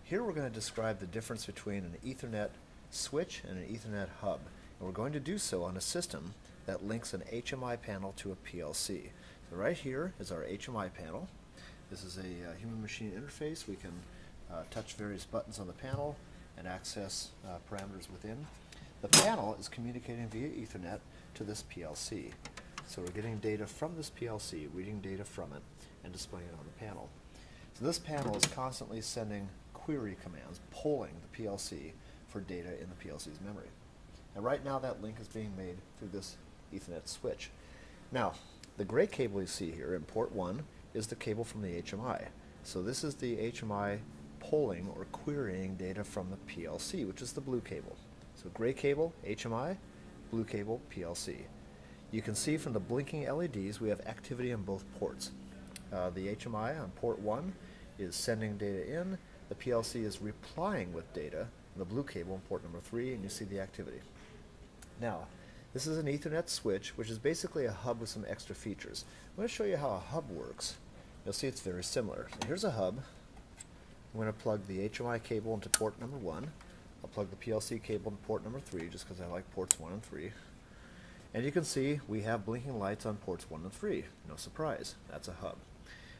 Here we're going to describe the difference between an Ethernet switch and an Ethernet hub. And we're going to do so on a system that links an HMI panel to a PLC. So right here is our HMI panel. This is a human-machine interface. We can touch various buttons on the panel and access parameters within. The panel is communicating via Ethernet to this PLC. So we're getting data from this PLC, reading data from it, and displaying it on the panel. So this panel is constantly sending query commands, polling the PLC for data in the PLC's memory. And right now that link is being made through this Ethernet switch. Now, the gray cable you see here in port 1 is the cable from the HMI. So this is the HMI polling or querying data from the PLC, which is the blue cable. So gray cable, HMI, blue cable, PLC. You can see from the blinking LEDs we have activity on both ports. The HMI on port 1 is sending data in, the PLC is replying with data, the blue cable on port number 3, and you see the activity. Now, this is an Ethernet switch, which is basically a hub with some extra features. I'm going to show you how a hub works. You'll see it's very similar. So here's a hub. I'm going to plug the HMI cable into port number 1. I'll plug the PLC cable into port number 3 just because I like ports 1 and 3. And you can see we have blinking lights on ports 1 and 3. No surprise, that's a hub.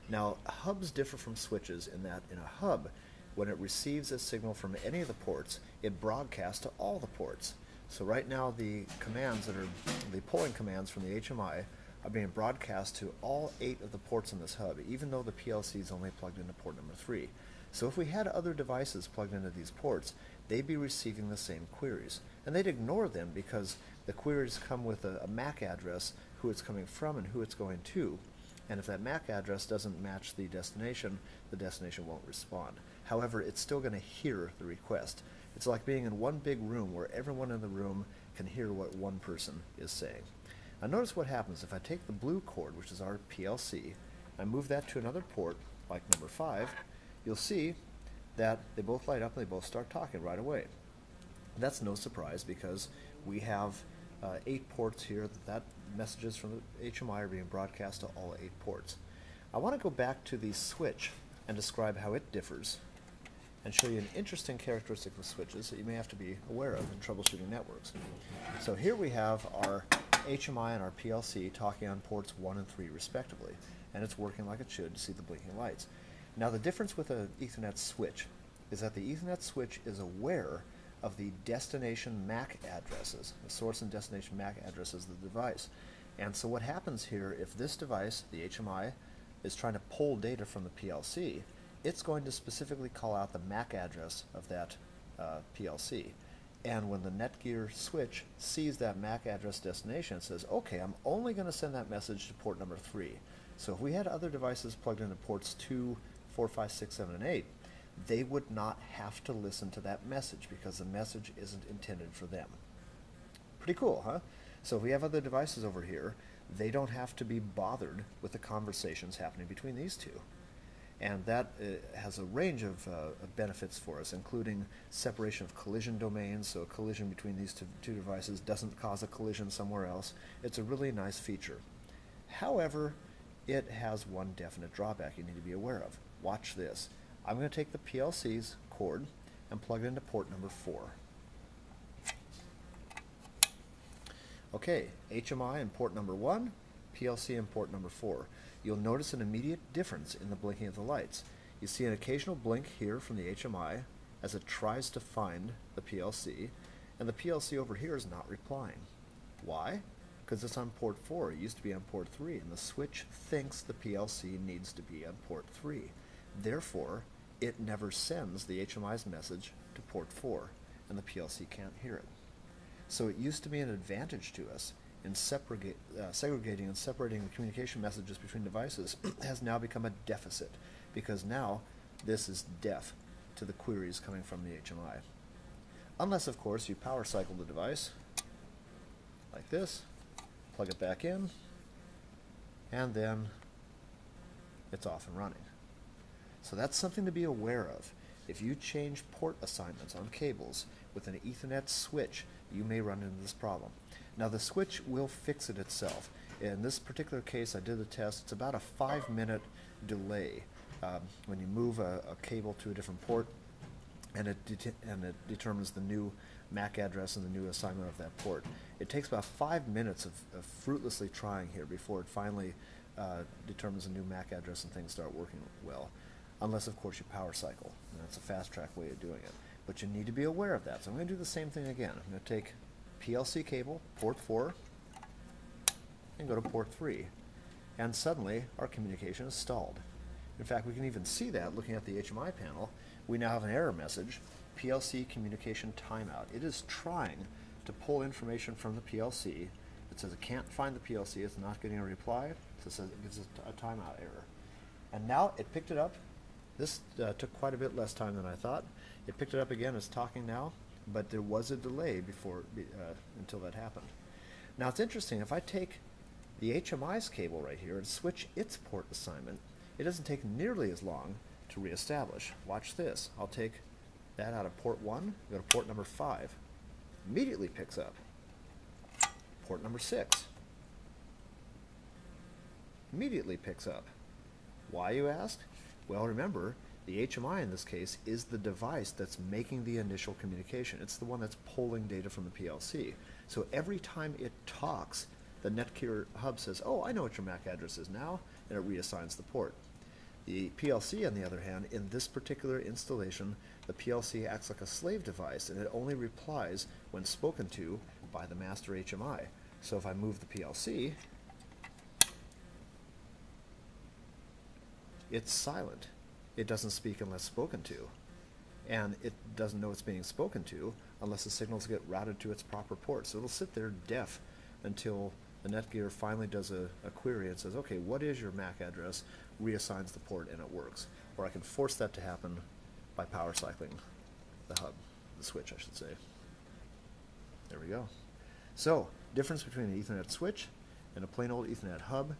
Now, hubs differ from switches in that in a hub, when it receives a signal from any of the ports, it broadcasts to all the ports. So right now the commands that are the polling commands from the HMI are being broadcast to all 8 of the ports in this hub, even though the PLC is only plugged into port number 3. So if we had other devices plugged into these ports, they'd be receiving the same queries. And they'd ignore them because the queries come with a MAC address, who it's coming from and who it's going to. And if that MAC address doesn't match the destination won't respond. However, it's still going to hear the request. It's like being in one big room where everyone in the room can hear what one person is saying. Now notice what happens if I take the blue cord, which is our PLC, I move that to another port, like number 5, you'll see that they both light up and they both start talking right away. That's no surprise because we have 8 ports here that messages from the HMI are being broadcast to all 8 ports. I want to go back to the switch and describe how it differs and show you an interesting characteristic of switches that you may have to be aware of in troubleshooting networks. So here we have our HMI and our PLC talking on ports 1 and 3 respectively, and it's working like it should to see the blinking lights. Now the difference with an Ethernet switch is that the Ethernet switch is aware of the destination MAC addresses, the source and destination MAC addresses of the device. And so what happens here, if this device, the HMI, is trying to pull data from the PLC, it's going to specifically call out the MAC address of that PLC. And when the Netgear switch sees that MAC address destination, it says, okay, I'm only going to send that message to port number 3. So if we had other devices plugged into ports 2, 4, 5, 6, 7, and 8, they would not have to listen to that message because the message isn't intended for them. Pretty cool, huh? So if we have other devices over here, they don't have to be bothered with the conversations happening between these two. And that has a range of benefits for us, including separation of collision domains, so a collision between these two devices doesn't cause a collision somewhere else. It's a really nice feature. However, it has one definite drawback you need to be aware of. Watch this. I'm going to take the PLC's cord and plug it into port number 4. Okay, HMI in port number 1, PLC in port number 4. You'll notice an immediate difference in the blinking of the lights. You see an occasional blink here from the HMI as it tries to find the PLC, and the PLC over here is not replying. Why? Because it's on port 4. It used to be on port 3, and the switch thinks the PLC needs to be on port 3. Therefore, it never sends the HMI's message to port 4, and the PLC can't hear it. So it used to be an advantage to us in segregating and separating the communication messages between devices has now become a deficit, because now this is deaf to the queries coming from the HMI. Unless, of course, you power cycle the device like this, plug it back in, and then it's off and running. So that's something to be aware of. If you change port assignments on cables with an Ethernet switch, you may run into this problem. Now the switch will fix it itself. In this particular case, I did the test. It's about a 5-minute delay when you move a cable to a different port. and it determines the new MAC address and the new assignment of that port. It takes about 5 minutes of fruitlessly trying here before it finally determines a new MAC address and things start working well. Unless, of course, you power cycle. And that's a fast track way of doing it. But you need to be aware of that. So I'm going to do the same thing again. I'm going to take PLC cable, port 4, and go to port 3. And suddenly, our communication is stalled. In fact, we can even see that looking at the HMI panel. We now have an error message, PLC communication timeout. It is trying to pull information from the PLC. It says it can't find the PLC, it's not getting a reply, so it says it gives us a timeout error. And now it picked it up. This took quite a bit less time than I thought. It picked it up again, it's talking now, but there was a delay before until that happened. Now it's interesting, if I take the HMI's cable right here and switch its port assignment, it doesn't take nearly as long to reestablish. Watch this. I'll take that out of port 1, go to port number 5. Immediately picks up. Port number 6. Immediately picks up. Why, you ask? Well, remember, the HMI in this case is the device that's making the initial communication. It's the one that's pulling data from the PLC. So every time it talks, the Netgear hub says, oh, I know what your MAC address is now, and it reassigns the port. The PLC, on the other hand, in this particular installation, the PLC acts like a slave device, and it only replies when spoken to by the master HMI. So if I move the PLC, it's silent. It doesn't speak unless spoken to. And it doesn't know it's being spoken to unless the signals get routed to its proper port. So it'll sit there deaf until the Netgear finally does a query and says, okay, what is your MAC address? Reassigns the port and it works. Or I can force that to happen by power cycling the hub, the switch, I should say. There we go. So, difference between an Ethernet switch and a plain old Ethernet hub,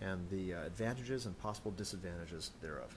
and the advantages and possible disadvantages thereof.